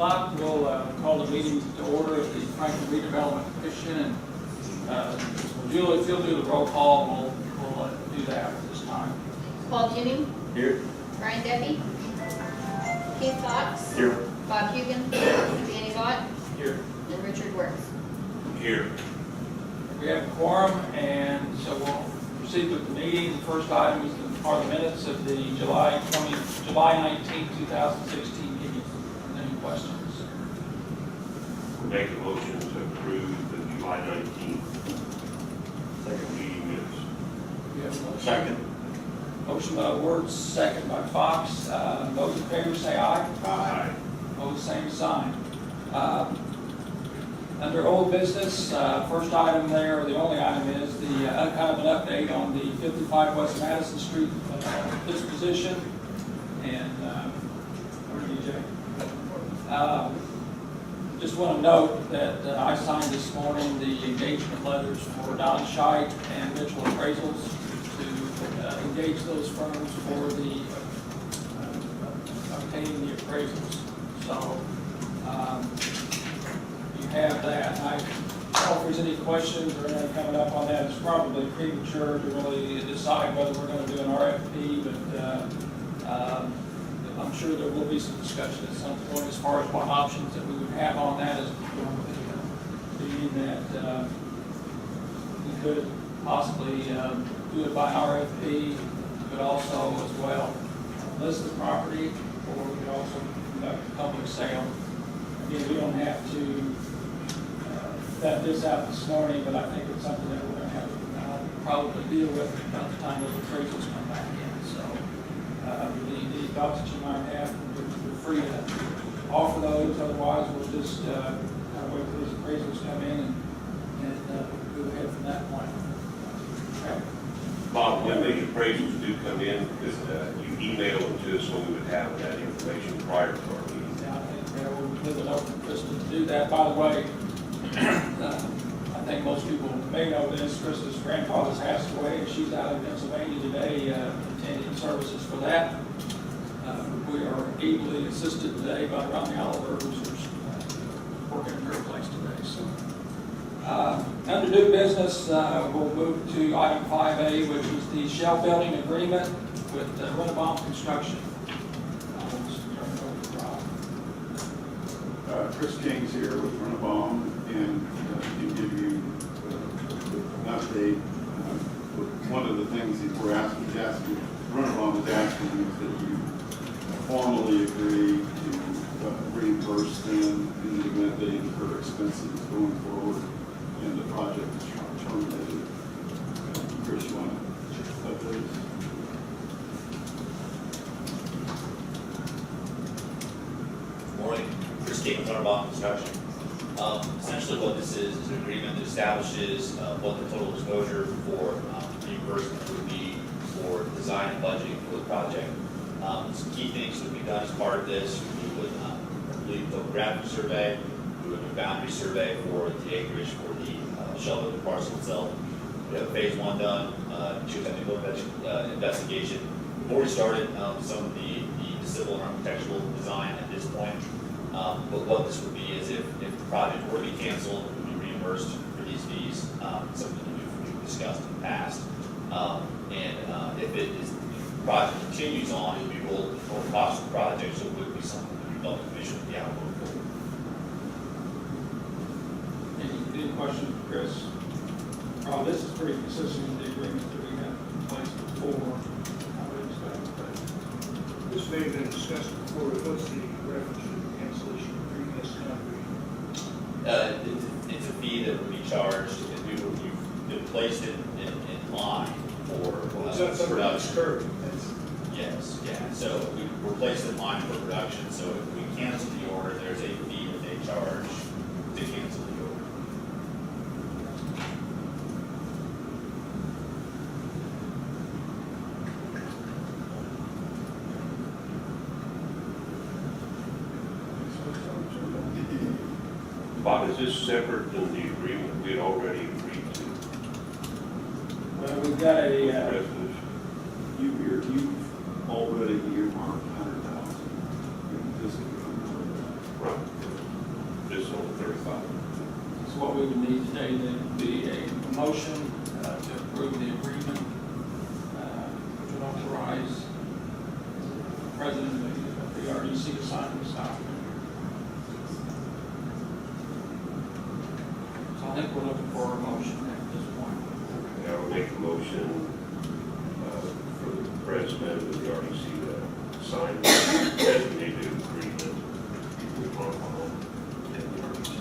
not, we'll call the meeting to order of the Franklin Redevelopment Commission. And Julie, if you'll do the roll call, we'll do that at this time. Paul Jennings, Here. Brian Duffy, Keith Fox, Here. Bob Hugan, Danny Bott, Here. and Richard Works. Here. We have a quorum, and so we'll proceed with the meeting. The first item are the minutes of the July 19, 2016 meeting. Any questions? We'll make a motion to approve the July 19th second meeting minutes. We have a motion. Second. Motion by Ward, second by Fox. Those in favor say aye. Aye. Opposed, same sign. Under old business, first item there, the only item is the kind of an update on the 55 West Madison Street disposition. And where DJ? Just want to note that I signed this morning the engagement letters for Don Scheit and Mitchell Appraisals to engage those firms for the obtaining the appraisals. So you have that. I don't know if there's any questions or anything coming up on that. It's probably premature to really decide whether we're going to do an RFP, but I'm sure there will be some discussion at some point as far as what options that we would have on that, as being that we could possibly do it by RFP, but also as well list the property, or we could also conduct a public sale. Again, we don't have to vet this out this morning, but I think it's something that we're going to have to probably deal with by the time those appraisals come back in. So any thoughts that you might have, we're free to offer those. Otherwise, we'll just kind of wait till those appraisals come in and go ahead from that point. Okay. Bob, when these appraisals do come in, because you email them to us, so we would have that information prior to our meeting. Yeah, I think we'll leave it open for Krista to do that. By the way, I think most people may know this. Krista's grandfather's passed away, and she's out in Pennsylvania today attending services for that. We are ably assisted today by Ronnie Oliver, who's working in her place today. So, under new business, we'll move to item 5A, which is the shell building agreement with Redevelopment Construction. Chris King's here with Redevelopment, and can give you an update. One of the things that we're asking, Redevelopment is asking is that you formally agree to reimburse them in the event they incur expenses going forward and the project is terminated. Chris, you want to update? Morning, Chris King with Redevelopment Construction. Essentially what this is an agreement that establishes what the total exposure for reimbursement would be for design and budgeting for the project. Some key things that would be done as part of this: we would complete the topographic survey, we would do a boundary survey for the acreage for the shell building parcel itself. We have phase 1 done, geotechnical investigation. We've already started some of the civil and architectural design at this point. But what this would be is if the project were to be canceled, we would be reimbursed for these fees, something that we've discussed in the past. If the project continues on, it would be rolled the total cost of the project, so it would be something that the Redevelopment Commission would be out for. Any questions for Chris? This is pretty consistent with the agreement that we had in place before. I would expect, but This may have been discussed before, but what's the reference to the cancellation of previous contract? It's a fee that would be charged if you've been placed in line for production. Curved. Yes, yeah. So we're placed in line for production. So if we cancel the order, there's a fee that they charge to cancel the order. Bob, is this separate than the agreement we had already agreed to? well, we've got a Resolution. You've already earmarked $100,000 in this agreement. Right. This is only 35. So what we would need today then would be a motion to approve the agreement, which would authorize the president of the RDC to sign this document. So I think we're looking for a motion at this point. I will make a motion for the president of the RDC to sign the designated agreement with Marlboro and the RDC.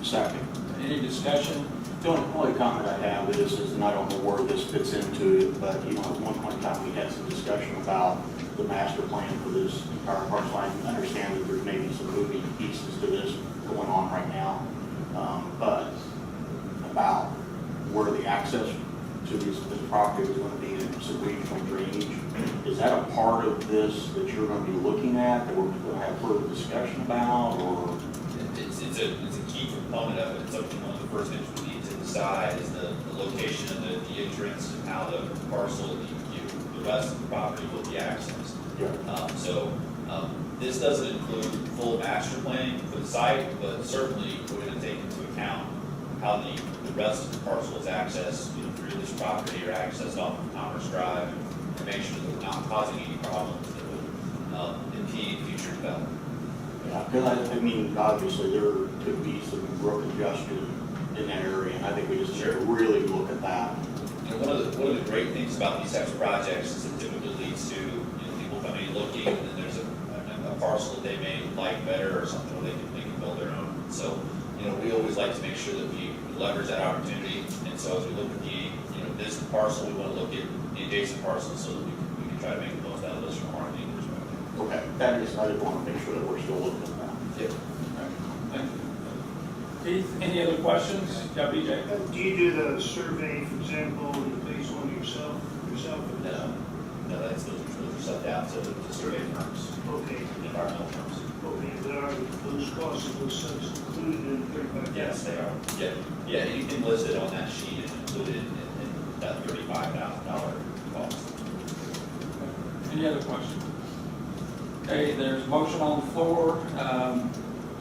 Second. Any discussion? The only comment I have is, and I don't know where this fits into it, but, you know, at one point in time, we had some discussion about the master plan for this entire parcel. I understand that there's maybe some moving pieces to this going on right now, but about where the access to this property is going to be and some regional drainage, is that a part of this that you're going to be looking at, that we're going to have further discussion about, or? It's a key component of it. It's something, one of the first things we need to decide is the location of the entrance and how the parcel, the rest of the property will be accessed. Yeah. This doesn't include full master planning for the site, but certainly we're going to take into account how the rest of the parcel is accessed, you know, through this property or accessed off of Commerce Drive, and make sure that we're not causing any problems that would impede future development. Yeah, because I mean, obviously, there could be some road congestion in that area, and I think we just need to really look at that. You know, one of the great things about these types of projects is it typically leads to, you know, people coming and looking, and then there's a parcel that they may like better or something where they can build their own. So, you know, we always like to make sure that we leverage that opportunity. And so as we look at this parcel, we want to look at the adjacent parcels so that we can try to make the most out of this from our needs perspective. Okay, that is, I just want to make sure that we're still looking at that. Yep. Thank you. Keith, any other questions? Yeah, BJ? Do you do the survey, for example, based on yourself? No, those are subbed out to survey firms, Okay, environmental firms. okay, but are those costs of those subs included in the 35? Yes, they are. Yeah, anything listed on that sheet is included in that $35,000 cost. Any other questions? Okay, there's a motion on the floor.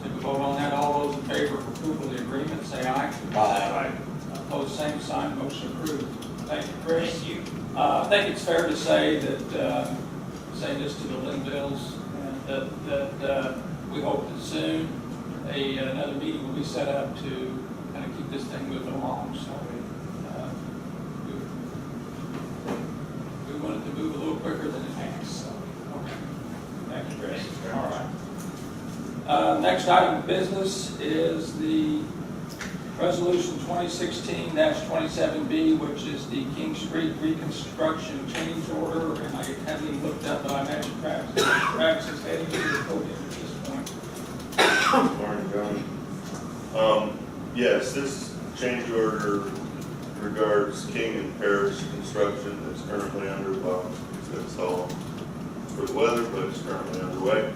To vote on that, all those in favor of approval of the agreement, say aye. Aye. Opposed, same sign, motion approved. Thank you, Chris. Thank you. I think it's fair to say that, say this to the Linvilles, and that we hope that soon another meeting will be set up to kind of keep this thing moving along. So we wanted to move a little quicker than it has. So, okay. Thank you, Chris. All right. Next item of business is the Resolution 2016-27B, which is the King Street reconstruction change order, and I haven't even looked up, but I imagine Travis is heading to the podium at this point. Morning, John. Yes, this change order regards King and Parish construction that's currently underway. It's all for the weather, but it's currently underway.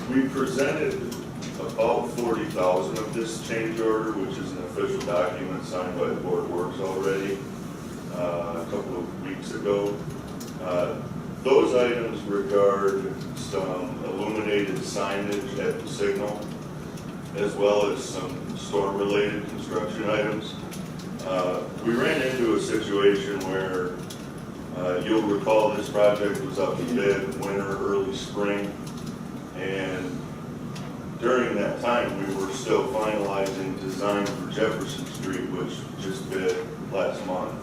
We presented about 40,000 of this change order, which is an official document signed by the Board of Works already a couple of weeks ago. Those items regard some illuminated signage at the signal, as well as some storm-related construction items. We ran into a situation where you'll recall this project was up to bid winter, early spring, and during that time we were still finalizing design for Jefferson Street, which just bid last month.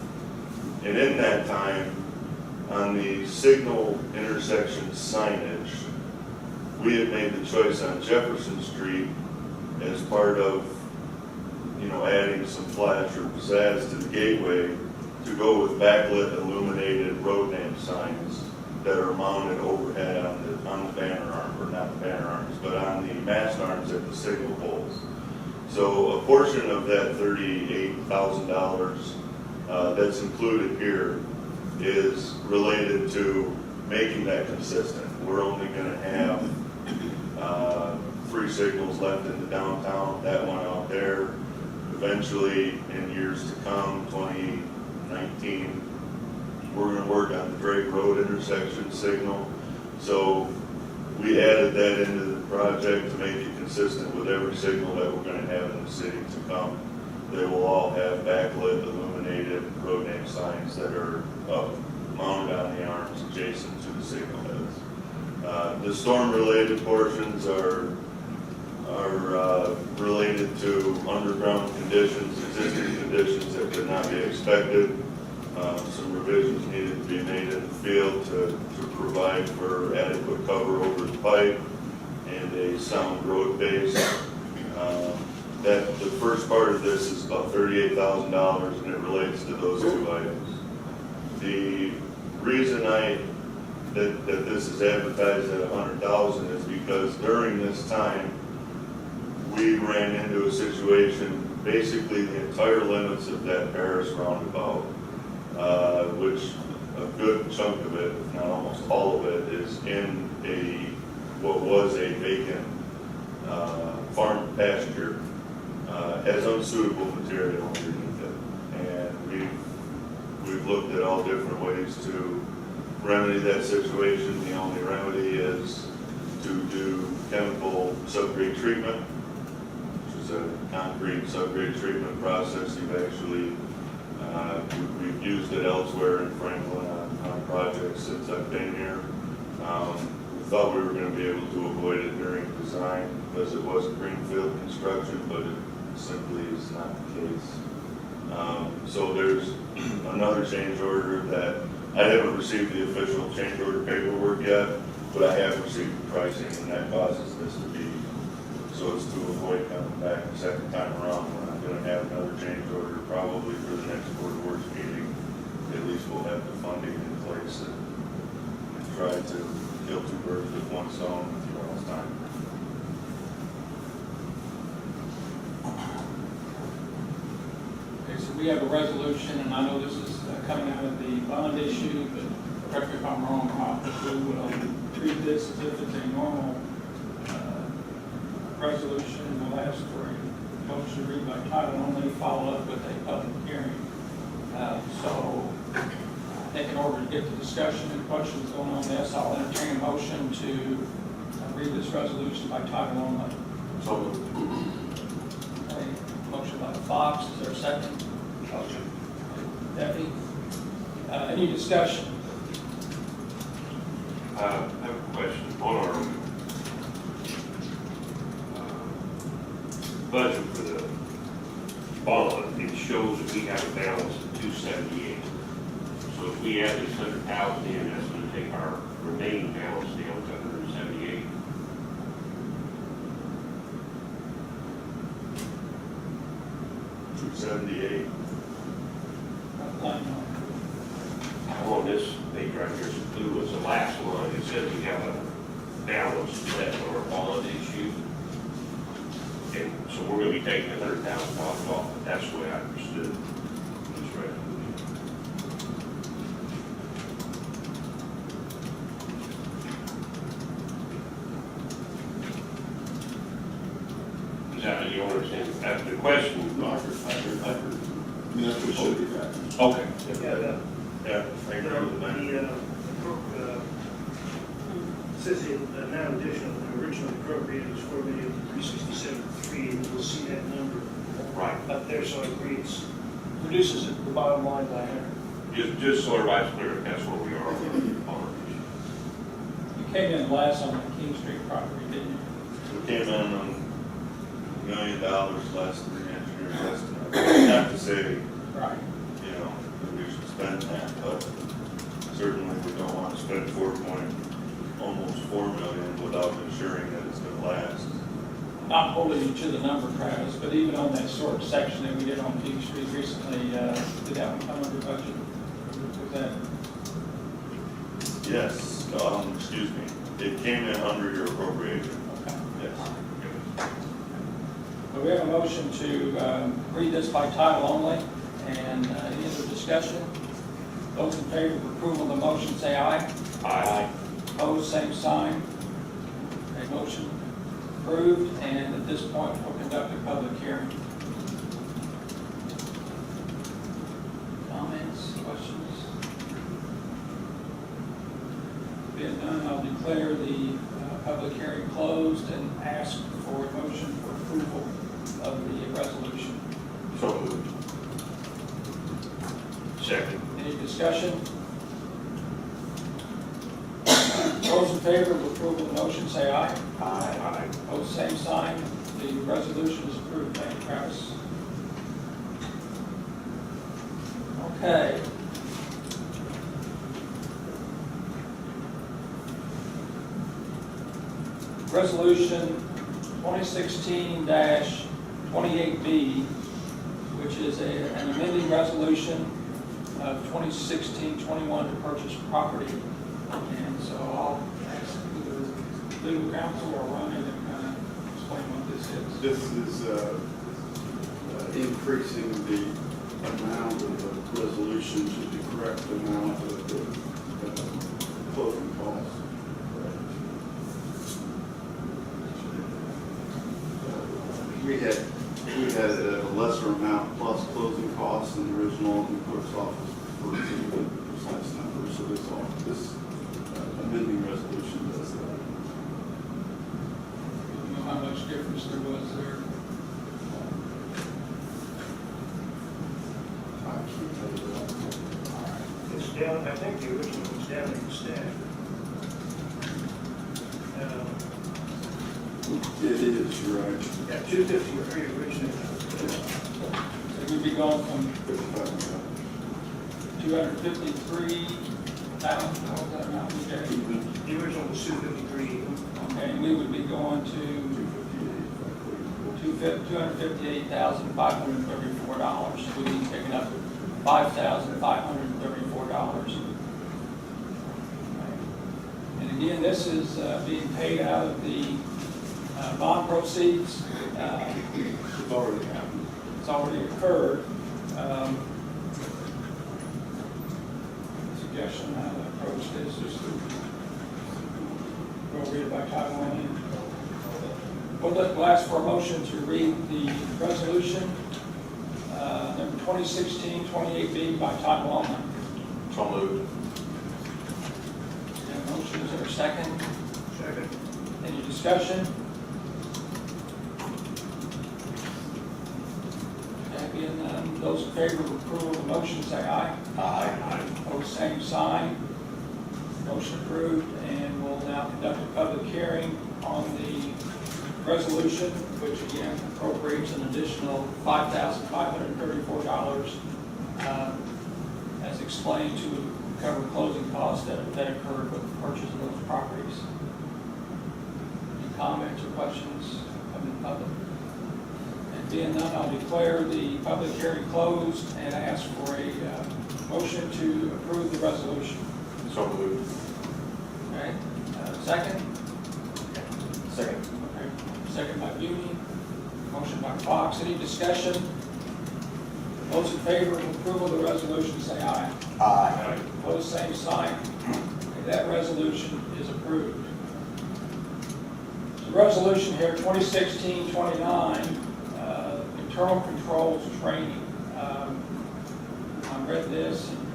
And in that time, on the signal intersection signage, we had made the choice on Jefferson Street as part of, adding some flash or pizzazz to the gateway to go with backlit illuminated road name signs that are mounted overhead on the banner arm, or not the banner arms, but on the mast arms at the signal poles. So a portion of that $38,000 that's included here is related to making that consistent. We're only going to have 3 signals left in the downtown, that one out there. Eventually, in years to come, 2019, we're going to work on the Drake Road intersection signal. So we write that into the project to make it consistent with every signal that we're gonna have in the city to come. They will all have backlit illuminated road name signs that are up, mounted on the arms adjacent to the signal heads. The storm-related portions are related to underground conditions, existing conditions that could not be expected. Some revisions needed to be made in the field to provide for adequate cover over the pipe and a sound road base. That the first part of this is about $38,000, and it relates to those two items. The reason that this is advertised at $100,000 is because during this time, we ran into a situation, basically the entire limits of that Paris roundabout, which a good chunk of it, if not almost all of it, is in what was a vacant farm pasture, has unsuitable material underneath it. And we've looked at all different ways to remedy that situation. The only remedy is to do chemical subgrade treatment, which is a concrete subgrade treatment process. We've used it elsewhere in Franklin on projects since I've been here. We thought we were going to be able to avoid it during design because it was greenfield construction, but it simply is not the case. So there's another change order that I haven't received the official change order paperwork yet, but I have received the pricing, and that causes this to be, so it's to avoid coming back the second time around. We're not going to have another change order probably for the next Board of Works meeting. At least we'll have the funding in place and try to kill two birds with one stone with you all's time. Okay, so we have a resolution, and I know this is coming out of the bond issue, but correct me if I'm wrong, Rob, we will treat this as if it's a normal resolution. We'll ask for a motion to read by title only, follow up with a public hearing. So I think in order to get the discussion and questions going on this, I'll entertain a motion to read this resolution by title only. So, Okay, motion by Fox, is there a second? motion. Debbie? Any discussion? I have a question on our budget for the bond. It shows that we have a balance of 278. So if we add this 100,000 in, that's going to take our remaining balance down to 178. $278. On this page right here, so blue was the last one. It says we have a balance left on our bond issue. And so we're going to be taking $100,000 off, but that's the way I understood this resolution. Is that what you understand? That's the question. No, I mean, that's what should be happening. Okay. Yeah, I agree with that. Says the amount additional, the originally appropriated was $4,367,300, and we'll see that number Right. up there, so it reads, reduces it, the bottom line by 100. Just so everybody's clear, that's where we are on our issue. You came in last on the King Street property, didn't you? We came in on $1 million less than the engineer's estimate. Not to say, Right. you know, that we should spend that, but certainly we don't want to spend almost $4 million without ensuring that it's going to last. Not holding you to the number, Travis, but even on that short section that we did on King Street recently, did that one come under budget? Was that? Yes, excuse me, it came in under your appropriation. Okay. Yes. So we have a motion to read this by title only, and any other discussion? Those in favor of approval of the motion say aye. Aye. Opposed, same sign. Okay, motion approved, and at this point, we'll conduct a public hearing. Comments, questions? Being none, I'll declare the public hearing closed and ask for a motion for approval of the resolution. So moved. Second. Any discussion? Those in favor of approval of the motion, say aye. Aye. Opposed, same sign. The resolution is approved. Thank you, Travis. Okay. Resolution 2016-28B, which is an amending resolution of 2016-21 to purchase property. And so I'll ask either legal counsel or Ryan to kind of explain what this is. This is increasing the amount of the resolution to the correct amount of the closing costs. We had it at a lesser amount plus closing costs than the original, and the clerk's office for the precise number. So this amending resolution does that. You know how much difference there was there? I can't tell you that. It's down, I think the original was down in the staff. It is, you're right. Yeah, 253 originally. So we'd be going from 55. 253,000, what was that amount we gave? The original was 253. Okay, and we would be going to $258,534. We'd be picking up $5,534. And again, this is being paid out of the bond proceeds. It's already happened. It's already occurred. Suggestion on how to approach this is to go read it by title only. We'll ask for a motion to read the resolution, number 2016-28B by title only. So moved. And motion, is there a second? Second. Any discussion? Okay, being none, those in favor of approval of the motion say aye. Aye. Opposed, same sign. Motion approved, and we'll now conduct a public hearing on the resolution, which again appropriates an additional $5,534, as explained, to cover closing costs that occurred with the purchase of those properties. Any comments or questions from the public? And being none, I'll declare the public hearing closed and ask for a motion to approve the resolution. So moved. Okay, second? Second. Okay, second by Beauty, motion by Fox. Any discussion? Those in favor of approval of the resolution say aye. Aye. Opposed, same sign. Okay, that resolution is approved. The resolution here, 2016-29, internal controls training. I read this, and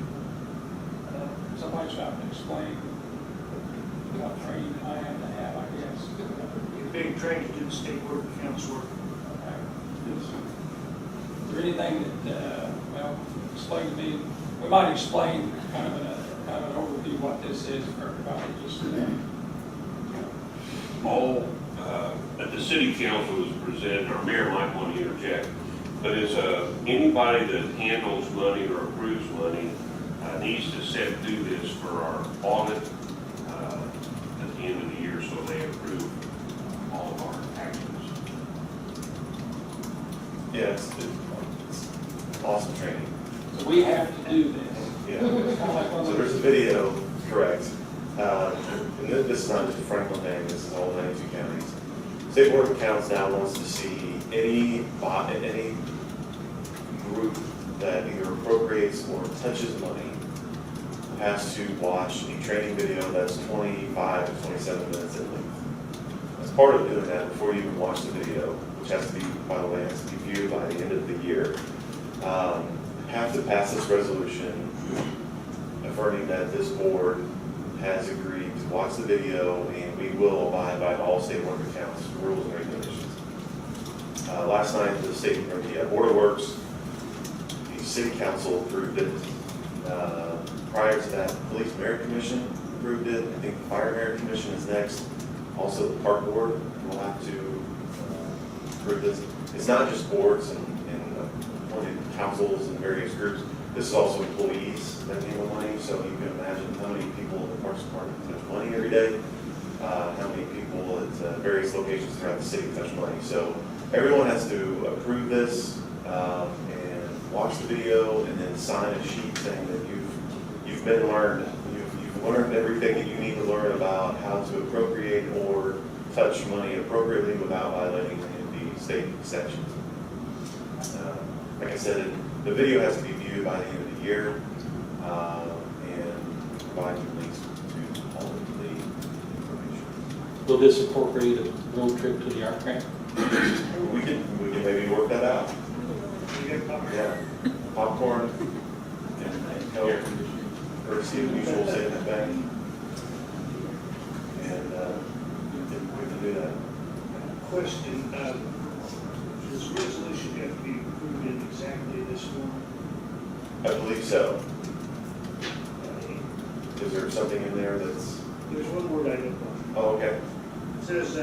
somebody's got to explain what training I have to have, I guess. You're being trained to do the state work, accounts work. Okay. Is there anything that, explain to me, we might explain kind of an overview what this is for everybody, just All, at the city council is presented, our mayor might want to interject, but is anybody that handles money or approves money needs to sit through this for our audit at the end of the year, so they approve all of our actions. Yeah, it's awesome training. so we have to do this. Yeah. It's kind of like one So of there's a those, video, correct. And this is not just a Franklin thing, this is all 92 counties. State Board of Accounts now wants to see any group that either appropriates or touches money has to watch a training video that's 25 to 27 minutes in length. As part of doing that, before you even watch the video, which has to be, by the way, has to be viewed by the end of the year, have to pass this resolution affirming that this board has agreed to watch the video, and we will abide by all state work accounts, rules and regulations. Last night, the state, or the Board of Works, the city council approved it. Prior to that, the Police Merit Commission approved it. I think the Fire Merit Commission is next. Also, the Park Board will have to approve this. It's not just boards and appointed councils and various groups. This is also employees that handle money, so you can imagine how many people in the Parks Department touch money every day, how many people at various locations throughout the city touch money. So everyone has to approve this and watch the video and then sign a sheet saying that you've been learned. You've learned everything that you need to learn about how to appropriate or touch money appropriately without violating any of the state statutes. Like I said, the video has to be viewed by the end of the year and provide links to all of the information. Will this incorporate a road trip to the art grant? We can maybe work that out. You get popcorn? Yeah, popcorn and Coke, courtesy of Mutual Savings Bank. And we can do that. Question, does the resolution have to be approved in exactly this form? I believe so. Is there something in there that's, There's one word I don't like. oh, okay. It says,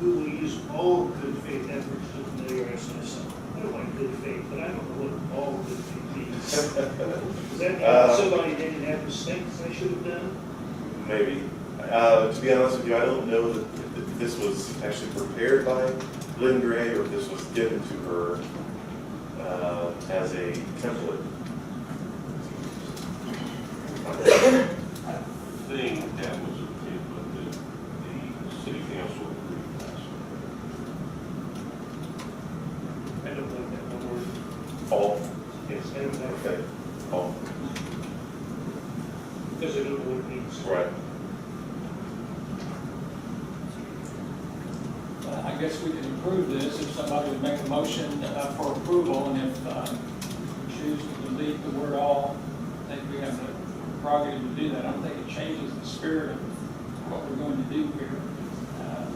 we will use all good faith efforts to familiarize myself. I don't like good faith, but I don't know what all good faith means. Does that mean somebody didn't have mistakes I should have done? Maybe. To be honest with you, I don't know that this was actually prepared by Lynn Gray or if this was given to her as a template. I think that was a template that the city council approved last I don't like that one word. All. Yes, I don't like Okay. that, All. because I don't know what it means. Right. I guess we can approve this if somebody would make a motion for approval, and if we choose to delete the word all, I think we have the prerogative to do that. I don't think it changes the spirit of what we're going to do here.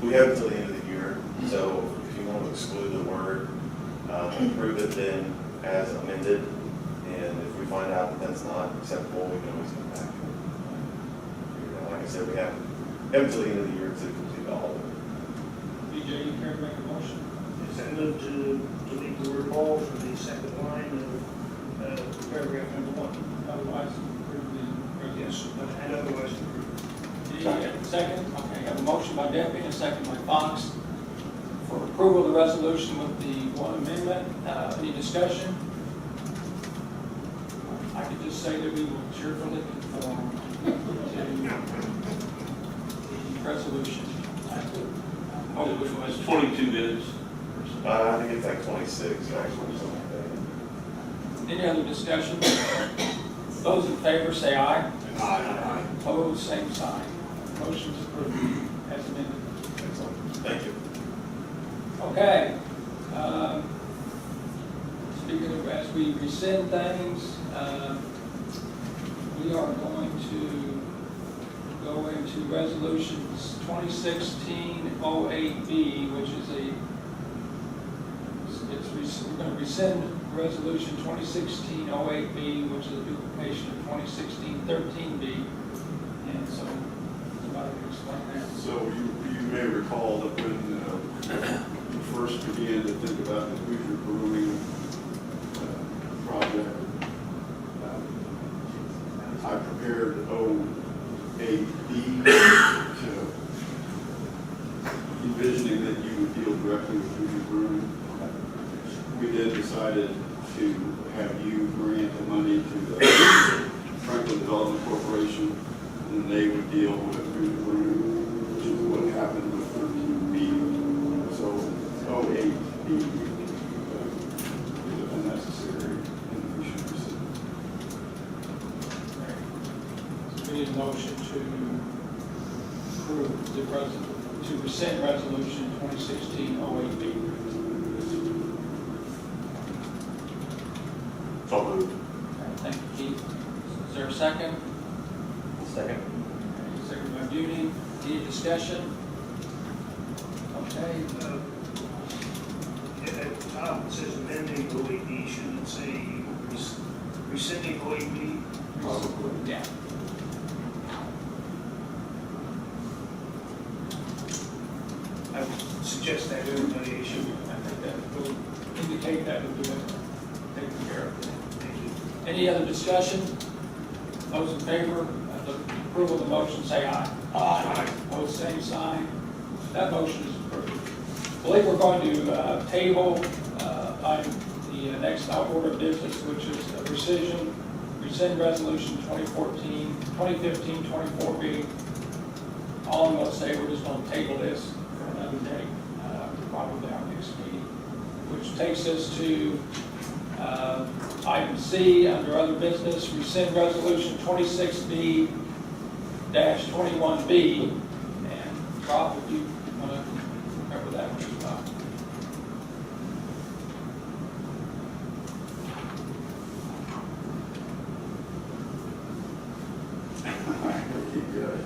We have until the end of the year, so if you want to exclude the word, approve it then as amended, and if we find out that that's not acceptable, we can always come back. Like I said, we have until the end of the year to complete all of it. BJ, you care to make a motion? Is that moved to delete the word all from the second line of paragraph number 1? Otherwise, approve the Yes, resolution. and otherwise approved. Second? Okay, I have a motion by Deputy and a second by Fox for approval of the resolution with the one amendment. Any discussion? I could just say that we will cheerfully conform to the resolution. Oh, it was 22 minutes. I think it's like 26, actually, something like that. Any other discussion? Those in favor say aye. Aye. Opposed, same sign. Motion's approved as amended. Thank you. Okay. Speaking of, as we rescind things, we are going to go into resolutions 2016-08B, which is we're going to rescind resolution 2016-08B, which is a duplication of 2016-13B. And so, somebody can explain that. So you may recall that when we first began to think about the future grooming project, I prepared O8B to envisioning that you would deal directly with future grooming. We then decided to have you grant the money to the Franklin Development Corporation, and they would deal with future grooming, which is what happened with 13B. So 08B is unnecessary, and we should rescind it. We need a motion to approve to rescind resolution 2016-08B. So moved. Okay, thank you, Keith. Is there a second? Second. Buning. Any discussion? Okay, At the top, it says amending OAB, shouldn't it say rescinding OAB? Probably. yeah. I would suggest that everybody should. I think that will indicate that we'll do it, taken care of. Thank you. Any other discussion? Those in favor of the approval of the motion, say aye. Aye. Opposed, same sign. That motion is approved. I believe we're going to table the next order of business, which is rescind resolution 2015-24B. All I'm going to say, we're just going to table this for another day, probably our next meeting, which takes us to item C, under other business, rescind resolution 26B-21B. And Rob, would you want to cover that one as well? All right, we'll keep going.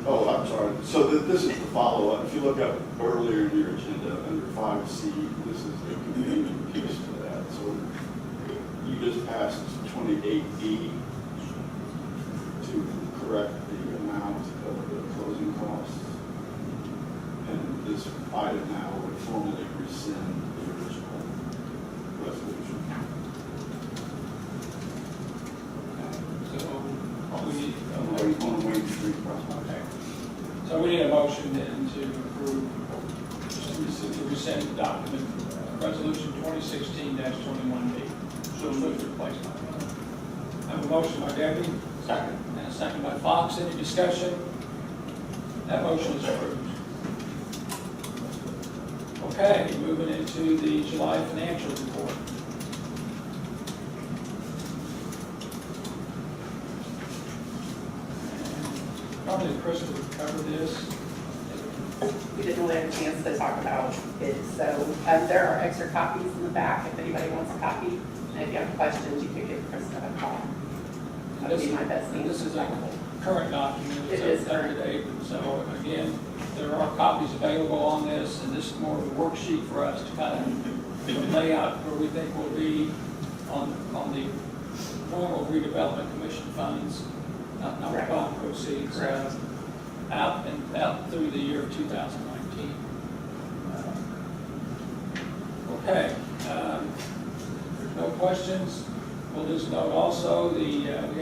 Oh, I'm sorry. So this is the follow-up. If you look up earlier in your agenda, under 5C, this is the companion piece to that. So you just passed 28E to correct the amount of the closing costs. And this item now would formally rescind the original resolution. So we need On Wayne Street project. okay. So we need a motion then to approve, to rescind the document, resolution 2016-21B. So with replacement. I have a motion by Debbie. Second. And a second by Fox. Any discussion? That motion is approved. Okay, moving into the July financial report. Probably Krista would cover this. We didn't really have a chance to talk about it, so there are extra copies in the back if anybody wants a copy. And if you have questions, you can give Krista a call. That would be my best thing. This is a current document. It is up to date. So again, there are copies available on this, and this is more of a worksheet for us to kind of lay out where we think we'll be on the normal redevelopment commission funds, not Correct. bond proceeds, Correct. out through the year of 2019. Okay, there's no questions. We'll just note also we have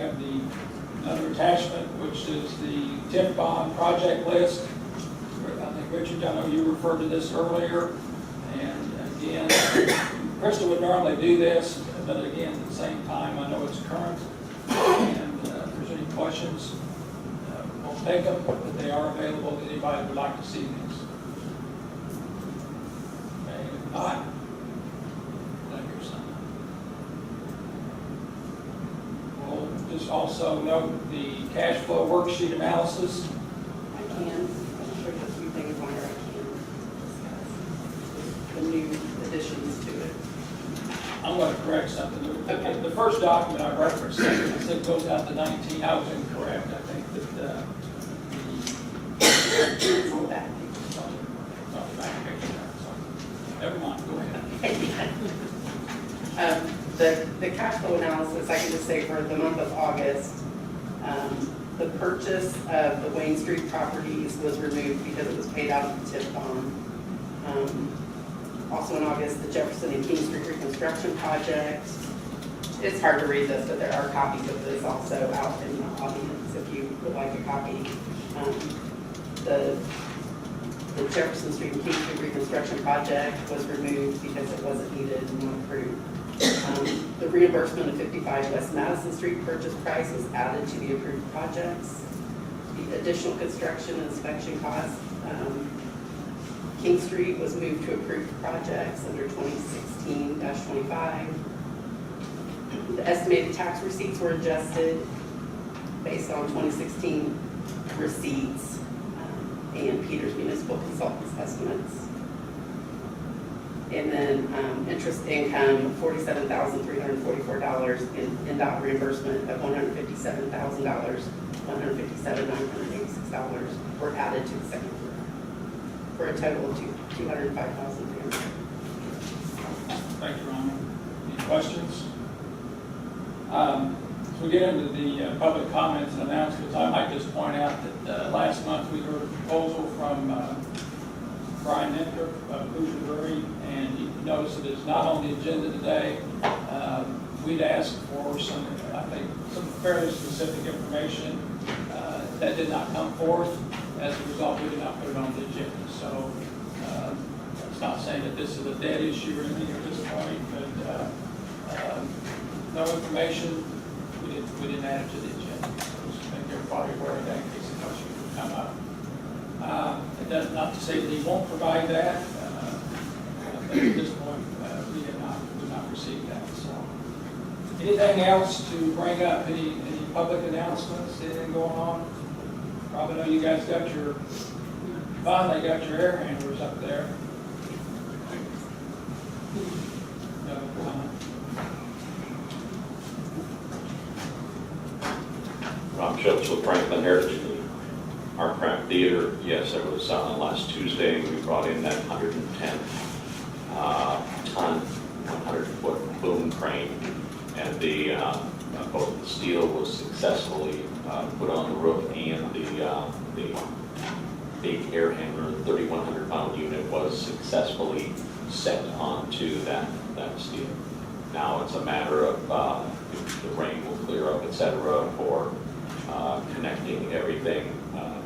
another attachment, which is the TIF bond project list. I think, Richard, I know you referred to this earlier. And again, Krista would normally do this, but again, at the same time, I know it's current. And if there's any questions, we'll take them, but they are available to anybody who would like to see these. Okay, if not, did I hear something? We'll just also note the cash flow worksheet analysis. I can, I'm sure there's a few things on there I can discuss. The new additions to it. I'm going to correct something. The first document I referenced, I said goes out to 19, I was incorrect. I think that It's on the back. never mind, go ahead. The cash flow analysis, I can just say for the month of August, the purchase of the Wayne Street properties was removed because it was paid out of the TIF bond. Also in August, the Jefferson and King Street reconstruction project. It's hard to read this, but there are copies of this also out in the audience if you would like a copy. The Jefferson Street and King Street reconstruction project was removed because it wasn't needed and not approved. The reimbursement of 55 West Madison Street purchase price was added to the approved projects. The additional construction and inspection costs King Street was moved to approved projects under 2016-25. The estimated tax receipts were adjusted based on 2016 receipts and Peters Municipal Consultants estimates. And then interest income, $47,344, and dot reimbursement of $157,000, $157,986 were added to the second quarter, for a total of $205,300. Thank you, Rhonda. Any questions? As we get into the public comments and announcements, I might just point out that last month we heard a proposal from Brian Nicker of Hoosier Brewery, and you notice that it's not on the agenda today. We'd asked for some fairly specific information that did not come forth. As a result, we did not put it on the agenda. So it's not saying that this is a dead issue or anything at this point, but no information, we didn't add it to the agenda. So just make everybody aware of that in case the question would come up. It does not to say that he won't provide that, but at this point, we did not receive that. So, anything else to bring up? Any public announcements? Anything going on? Probably know you guys finally got your air handlers up there. No comment. Rob Schultz with Franklin Heritage. Our craft theater, yes, it was last Tuesday. We brought in that 110 ton, 100-foot boom crane, and both the steel was successfully put on the roof, and the big air handler, 3,100-pound unit, was successfully set onto that steel. Now it's a matter of the rain will clear up, et cetera, for connecting everything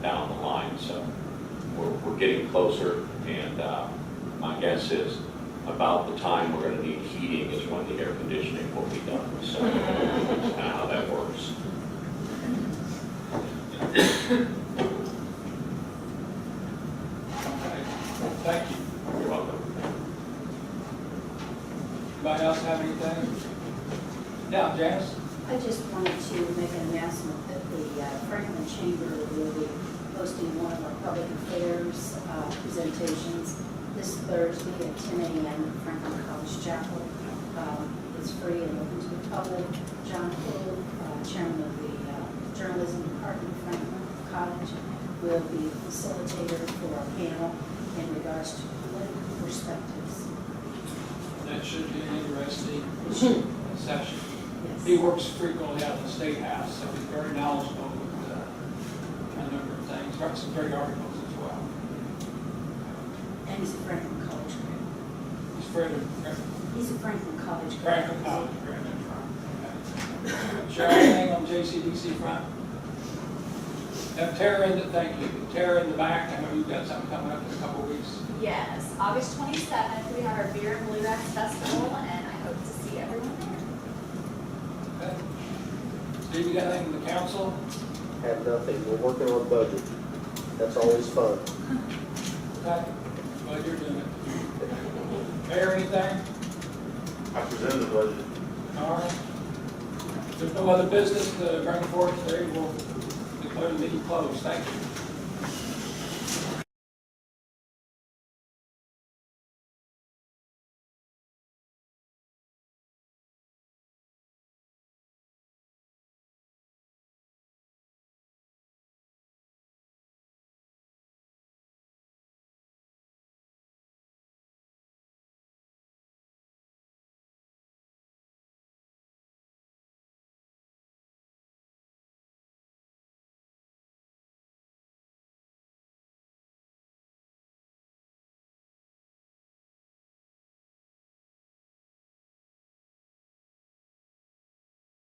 down the line. So we're getting closer, and my guess is about the time we're going to need heating is when the air conditioning will be done. So that's kind of how that works. Okay. Thank you. You're welcome. Anybody else have anything? Now, Janice? I just wanted to make an announcement that the Franklin Chamber will be hosting one of our public affairs presentations this Thursday at 10 a.m. at Franklin College Chapel. It's free and open to the public. John Hill, chairman of the journalism department of Franklin College, will be the facilitator for our panel in regards to political perspectives. That should be an interesting session. Yes. He works frequently out of the State House, so he's very knowledgeable with a number of things. Writes some great articles as well. And he's a Franklin College grad. He's a Franklin College grad. Franklin College grad. Share anything on JCDC front? Have Tara thank you. Tara in the back, I know you've got something coming up in a couple of weeks. Yes, August 27th, we have our Beer and Bluegrass Festival, and I hope to see everyone there. Okay. Steve, you got anything from the council? Have nothing. We're working on budget. That's always fun. Okay. Well, you're doing it. Mayor, anything? I presented the budget. All right. If there's no other business to bring forth today, we'll declare the meeting closed. Thank you.